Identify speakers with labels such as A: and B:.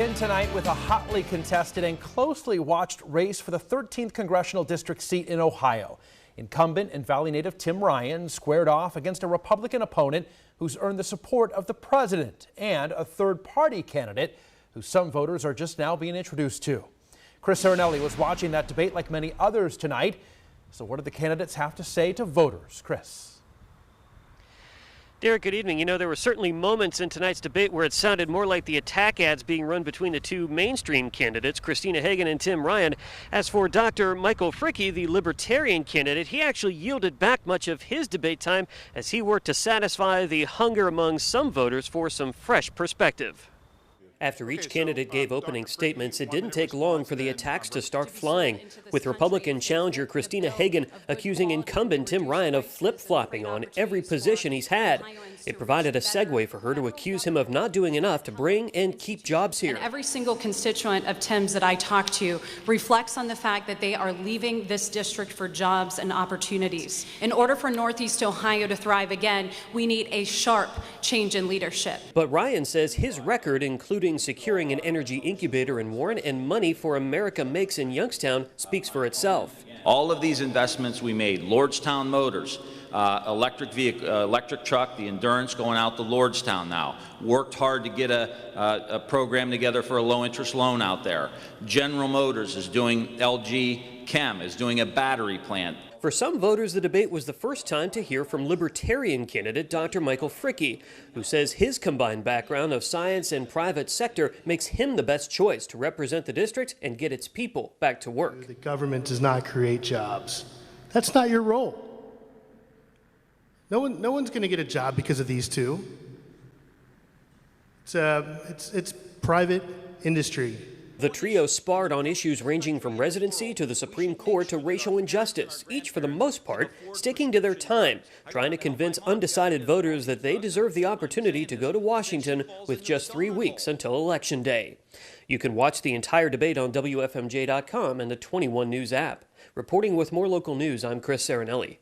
A: begin tonight with a hotly contested and closely watched race for the 13th Congressional District seat in Ohio. Incumbent and Valley native Tim Ryan squared off against a Republican opponent who's earned the support of the president and a third-party candidate who some voters are just now being introduced to. Chris Aronelli was watching that debate like many others tonight. So what do the candidates have to say to voters? Chris.
B: Derek, good evening. You know, there were certainly moments in tonight's debate where it sounded more like the attack ads being run between the two mainstream candidates, Christina Hagan and Tim Ryan. As for Dr. Michael Fricke, the Libertarian candidate, he actually yielded back much of his debate time as he worked to satisfy the hunger among some voters for some fresh perspective. After each candidate gave opening statements, it didn't take long for the attacks to start flying, with Republican challenger Christina Hagan accusing incumbent Tim Ryan of flip-flopping on every position he's had. It provided a segue for her to accuse him of not doing enough to bring and keep jobs here.
C: And every single constituent of Tim's that I talk to reflects on the fact that they are leaving this district for jobs and opportunities. In order for Northeast Ohio to thrive again, we need a sharp change in leadership.
B: But Ryan says his record, including securing an energy incubator in Warren and money for America Makes in Youngstown, speaks for itself.
D: All of these investments we made, Lordstown Motors, electric truck, the Endurance going out to Lordstown now. Worked hard to get a program together for a low-interest loan out there. General Motors is doing, LG Chem is doing a battery plant.
B: For some voters, the debate was the first time to hear from Libertarian candidate Dr. Michael Fricke, who says his combined background of science and private sector makes him the best choice to represent the district and get its people back to work.
E: The government does not create jobs. That's not your role. No one's going to get a job because of these two. It's private industry.
B: The trio sparred on issues ranging from residency to the Supreme Court to racial injustice, each for the most part sticking to their time, trying to convince undecided voters that they deserve the opportunity to go to Washington with just 3 weeks until Election Day. You can watch the entire debate on WFMJ.com and the 21 News app. Reporting with more local news, I'm Chris Aronelli.